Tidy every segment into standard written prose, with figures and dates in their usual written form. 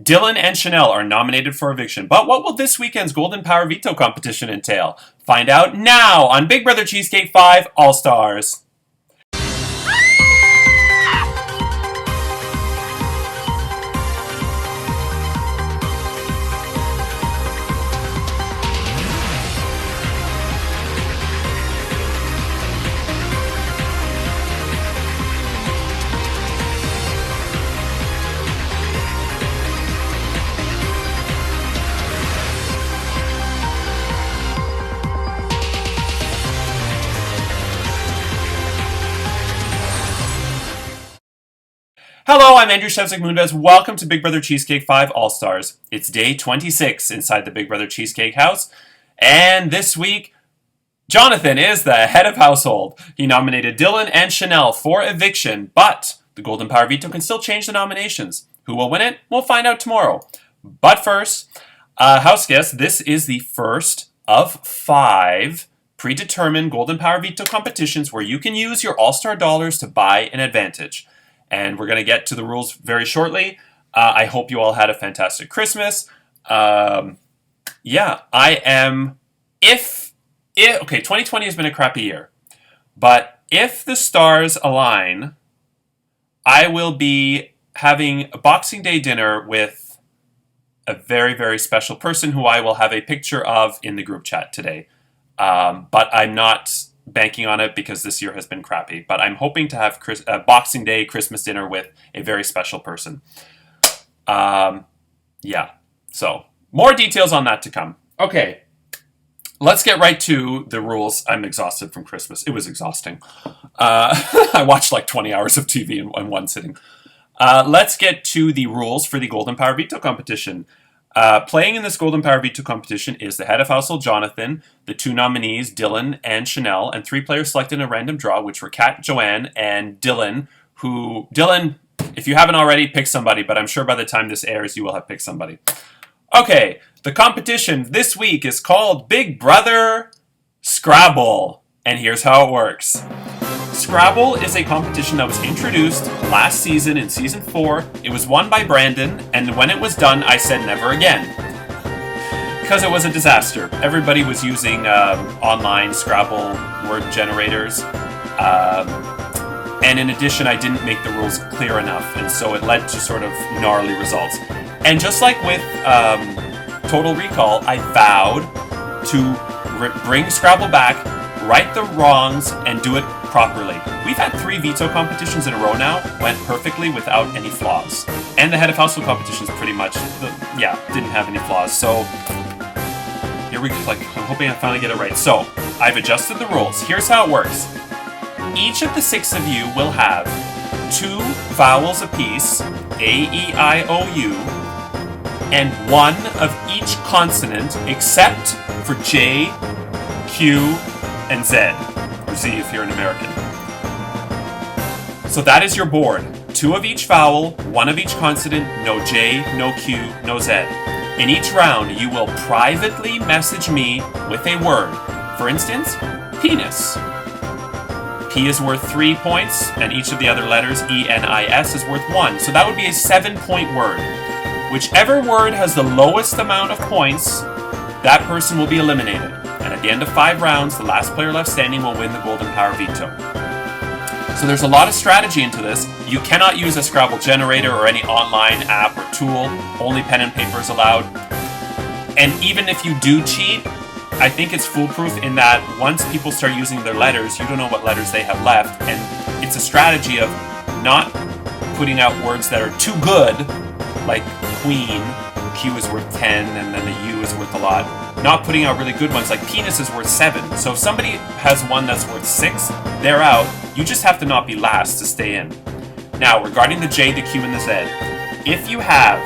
Dylan and Chanel are nominated for eviction, but what will this weekend's Golden Power Veto competition entail? Find out now on Big Brother Cheesecake 5 All-Stars. Hello, I'm Andrew Shevzik-Mundez. Welcome to Big Brother Cheesecake 5 All-Stars. It's day 26 inside the Big Brother Cheesecake house. And this week, Jonathan is the head of household. He nominated Dylan and Chanel for eviction, but the Golden Power Veto can still change the nominations. Who will win it? We'll find out tomorrow. But first, house guests, this is the first of 5 predetermined Golden Power Veto competitions where you can use your All-Star dollars to buy an advantage. And we're going to get to the rules very shortly. I hope you all had a fantastic Christmas. Okay, 2020 has been a crappy year. But if the stars align, I will be having a Boxing Day dinner with a very, very special person who I will have a picture of in the group chat today. But I'm not banking on it because this year has been crappy. But I'm hoping to have Boxing Day Christmas dinner with a very special person. So more details on that to come. Okay, let's get right to the rules. I'm exhausted from Christmas. It was exhausting. I watched like 20 hours of TV in one sitting. Let's get to the rules for the Golden Power Veto competition. Playing in this Golden Power Veto competition is the head of household, Jonathan, the 2 nominees, Dylan and Chanel, and 3 players selected in a random draw, which were Kat, Joanne, and Dylan, Dylan, if you haven't already, pick somebody, but I'm sure by the time this airs, you will have picked somebody. Okay, the competition this week is called Big Brother Scrabble, and here's how it works. Scrabble is a competition that was introduced last season in Season 4. It was won by Brandon, and when it was done, I said never again. Because it was a disaster. Everybody was using online Scrabble word generators. And in addition, I didn't make the rules clear enough, and so it led to sort of gnarly results. And just like with Total Recall, I vowed to bring Scrabble back, right the wrongs, and do it properly. We've had 3 veto competitions in a row now, went perfectly without any flaws. And the head of household competitions pretty much, didn't have any flaws. So, here we go. I'm hoping I finally get it right. So, I've adjusted the rules. Here's how it works. Each of the 6 of you will have 2 vowels apiece, A, E, I, O, U, and 1 of each consonant except for J, Q, and Z. Or Z if you're an American. So that is your board. 2 of each vowel, 1 of each consonant, no J, no Q, no Z. In each round, you will privately message me with a word. For instance, penis. P is worth 3 points, and each of the other letters, E, N, I, S, is worth 1. So that would be a 7-point word. Whichever word has the lowest amount of points, that person will be eliminated. And at the end of 5 rounds, the last player left standing will win the Golden Power Veto. So there's a lot of strategy into this. You cannot use a Scrabble generator or any online app or tool. Only pen and paper is allowed. And even if you do cheat, I think it's foolproof in that once people start using their letters, you don't know what letters they have left. And it's a strategy of not putting out words that are too good, like queen, Q is worth 10, and then the U is worth a lot. Not putting out really good ones, like penis is worth 7. So if somebody has one that's worth 6, they're out. You just have to not be last to stay in. Now, regarding the J, the Q, and the Z, if you have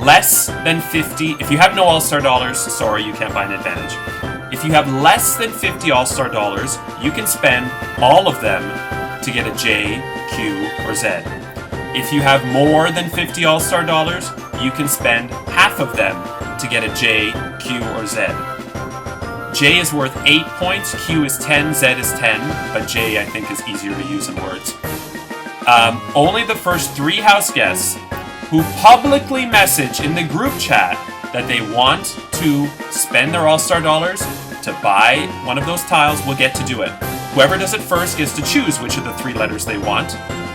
less than 50, if you have no All-Star dollars, sorry, you can't buy an advantage. If you have less than 50 All-Star dollars, you can spend all of them to get a J, Q, or Z. If you have more than 50 All-Star dollars, you can spend half of them to get a J, Q, or Z. J is worth 8 points, Q is 10, Z is 10, but J I think is easier to use in words. Only the first 3 house guests who publicly message in the group chat that they want to spend their All-Star dollars to buy one of those tiles will get to do it. Whoever does it first gets to choose which of the 3 letters they want.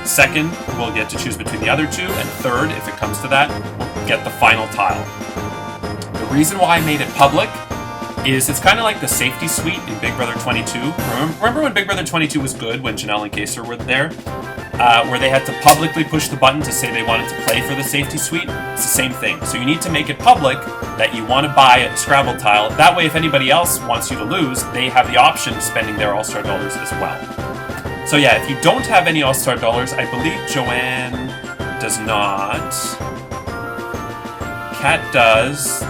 Second will get to choose between the other 2, and third, if it comes to that, will get the final tile. The reason why I made it public is it's kind of like the safety suite in Big Brother 22. Remember when Big Brother 22 was good, when Janelle and Kaser were there? Where they had to publicly push the button to say they wanted to play for the safety suite? It's the same thing. So you need to make it public that you want to buy a Scrabble tile. That way, if anybody else wants you to lose, they have the option of spending their All-Star dollars as well. So yeah, if you don't have any All-Star dollars, I believe Joanne does not. Kat does.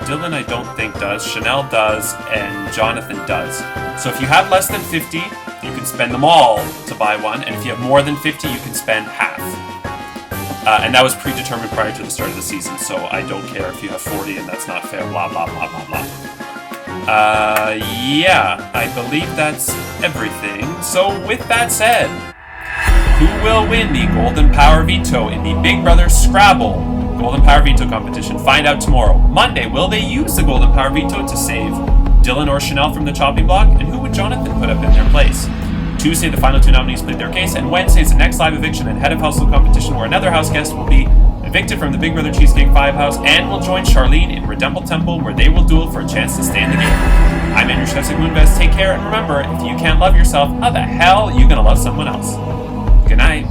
Dylan, I don't think does. Chanel does. And Jonathan does. So if you have less than 50, you can spend them all to buy one. And if you have more than 50, you can spend half. And that was predetermined prior to the start of the season. So I don't care if you have 40 and that's not fair. Blah, blah, blah, blah, blah. Yeah, I believe that's everything. So with that said, who will win the Golden Power Veto in the Big Brother Scrabble Golden Power Veto competition? Find out tomorrow. Monday, will they use the Golden Power Veto to save Dylan or Chanel from the chopping block? And who would Jonathan put up in their place? Tuesday, the final 2 nominees plead their case, and Wednesday is the next live eviction and head of household competition where another house guest will be evicted from the Big Brother Cheesecake 5 house and will join Charlene in Redemple Temple where they will duel for a chance to stay in the game. I'm Andrew Shevsik Moonves. Take care, and remember, if you can't love yourself, how the hell are you going to love someone else? Good night.